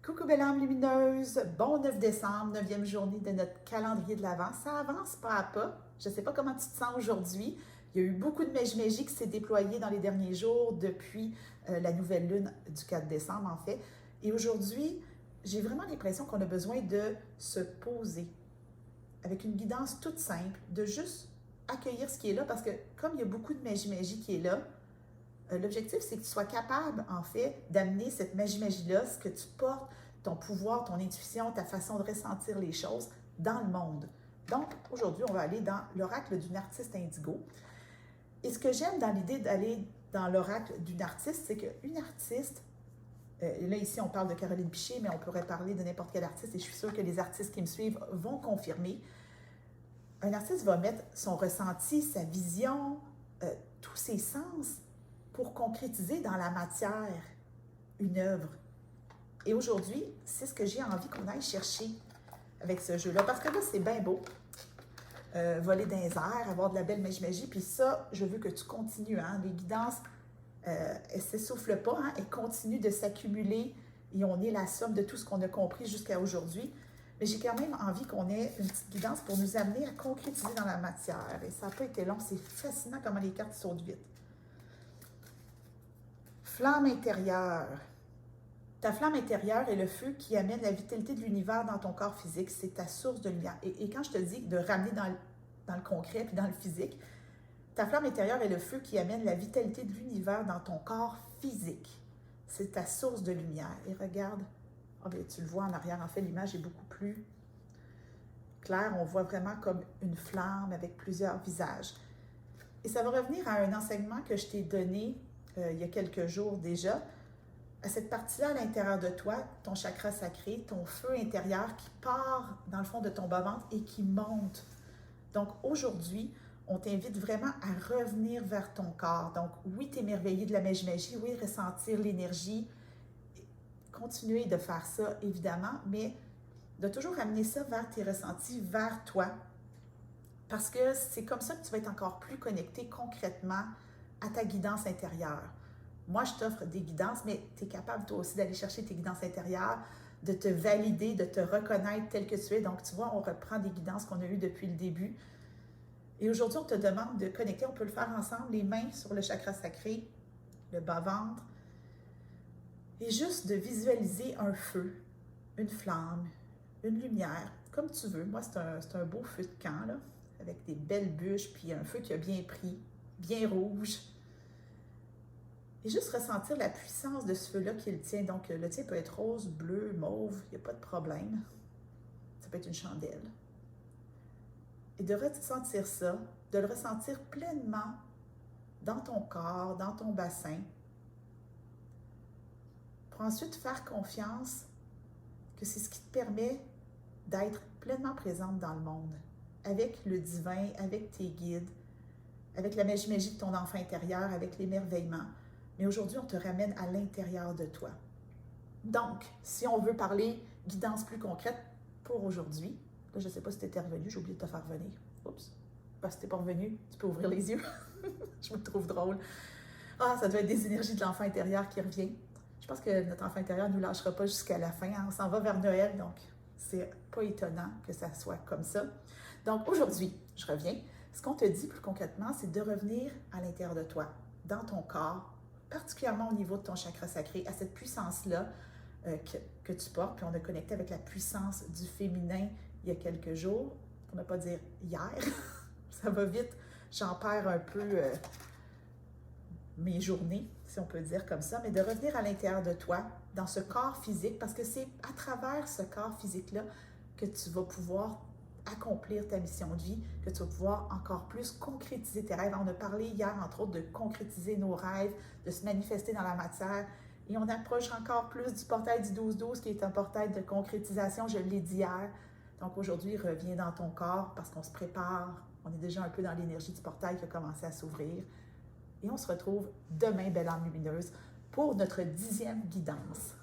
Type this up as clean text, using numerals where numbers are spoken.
Coucou belle âme lumineuse, bon 9 décembre, 9e journée de notre calendrier de l'Avent. Ça avance pas à pas. Je ne sais pas comment tu te sens aujourd'hui. Il y a eu beaucoup de magie qui s'est déployée dans les derniers jours depuis la nouvelle lune du 4 décembre en fait. Et aujourd'hui, j'ai vraiment l'impression qu'on a besoin de se poser avec une guidance toute simple, de juste accueillir ce qui est là parce que comme il y a beaucoup de magie qui est là, l'objectif, c'est que tu sois capable, en fait, d'amener cette magie-là, ce que tu portes, ton pouvoir, ton intuition, ta façon de ressentir les choses dans le monde. Donc, aujourd'hui, on va aller dans l'oracle d'une artiste indigo. Et ce que j'aime dans l'idée d'aller dans l'oracle d'une artiste, c'est qu'une artiste, là ici on parle de Caroline Piché, mais on pourrait parler de n'importe quel artiste, et je suis sûre que les artistes qui me suivent vont confirmer. Un artiste va mettre son ressenti, sa vision, tous ses sens, pour concrétiser dans la matière une œuvre. Et aujourd'hui, c'est ce que j'ai envie qu'on aille chercher avec ce jeu-là. Parce que là, c'est bien beau. Voler dans les airs, avoir de la belle magie. Puis ça, je veux que tu continues. Hein? Les guidances, elles ne s'essoufflent pas. Hein? Elles continuent de s'accumuler. Et on est la somme de tout ce qu'on a compris jusqu'à aujourd'hui. Mais j'ai quand même envie qu'on ait une petite guidance pour nous amener à concrétiser dans la matière. Et ça n'a pas été long. C'est fascinant comment les cartes sautent vite. Flamme intérieure. Ta flamme intérieure est le feu qui amène la vitalité de l'univers dans ton corps physique. C'est ta source de lumière. Et quand je te dis de ramener dans le concret puis dans le physique, ta flamme intérieure est le feu qui amène la vitalité de l'univers dans ton corps physique. C'est ta source de lumière. Et regarde, oh bien, tu le vois en arrière. En fait, l'image est beaucoup plus claire. On voit vraiment comme une flamme avec plusieurs visages. Et ça va revenir à un enseignement que je t'ai donné il y a quelques jours déjà, à cette partie-là à l'intérieur de toi, ton chakra sacré, ton feu intérieur qui part dans le fond de ton bas-ventre et qui monte. Donc aujourd'hui, on t'invite vraiment à revenir vers ton corps. Donc oui, t'émerveiller de la magie, oui, ressentir l'énergie, continuer de faire ça évidemment, mais de toujours amener ça vers tes ressentis, vers toi. Parce que c'est comme ça que tu vas être encore plus connecté concrètement à ta guidance intérieure. Moi, je t'offre des guidances, mais tu es capable toi aussi d'aller chercher tes guidances intérieures, de te valider, de te reconnaître tel que tu es. Donc, tu vois, on reprend des guidances qu'on a eues depuis le début. Et aujourd'hui, on te demande de connecter, on peut le faire ensemble, les mains sur le chakra sacré, le bas-ventre, et juste de visualiser un feu, une flamme, une lumière, comme tu veux. Moi, c'est un beau feu de camp, là, avec des belles bûches, puis un feu qui a bien pris, bien rouge. Et juste ressentir la puissance de ce feu-là qui est le tien. Donc, le tien peut être rose, bleu, mauve, il n'y a pas de problème. Ça peut être une chandelle. Et de ressentir ça, de le ressentir pleinement dans ton corps, dans ton bassin, pour ensuite faire confiance que c'est ce qui te permet d'être pleinement présente dans le monde, avec le divin, avec tes guides, avec la magie de ton enfant intérieur, avec l'émerveillement. Mais aujourd'hui, on te ramène à l'intérieur de toi. Donc, si on veut parler guidance plus concrète pour aujourd'hui, là, je ne sais pas si tu étais revenu, j'ai oublié de te faire revenir. Oups, parce que tu n'es pas revenu, tu peux ouvrir les yeux. Je me trouve drôle. Ah, ça doit être des énergies de l'enfant intérieur qui revient. Je pense que notre enfant intérieur ne nous lâchera pas jusqu'à la fin. Hein? On s'en va vers Noël, donc c'est pas étonnant que ça soit comme ça. Donc, aujourd'hui, je reviens. Ce qu'on te dit plus concrètement, c'est de revenir à l'intérieur de toi, dans ton corps, particulièrement au niveau de ton chakra sacré, à cette puissance-là que tu portes. Puis on a connecté avec la puissance du féminin il y a quelques jours, pour ne pas dire hier. Ça va vite, j'en perds un peu mes journées, si on peut dire comme ça, mais de revenir à l'intérieur de toi, dans ce corps physique, parce que c'est à travers ce corps physique-là que tu vas pouvoir accomplir ta mission de vie, que tu vas pouvoir encore plus concrétiser tes rêves. On a parlé hier, entre autres, de concrétiser nos rêves, de se manifester dans la matière. Et on approche encore plus du portail du 12-12, qui est un portail de concrétisation, je l'ai dit hier. Donc aujourd'hui, reviens dans ton corps parce qu'on se prépare. On est déjà un peu dans l'énergie du portail qui a commencé à s'ouvrir. Et on se retrouve demain, belle âme lumineuse, pour notre 10e guidance.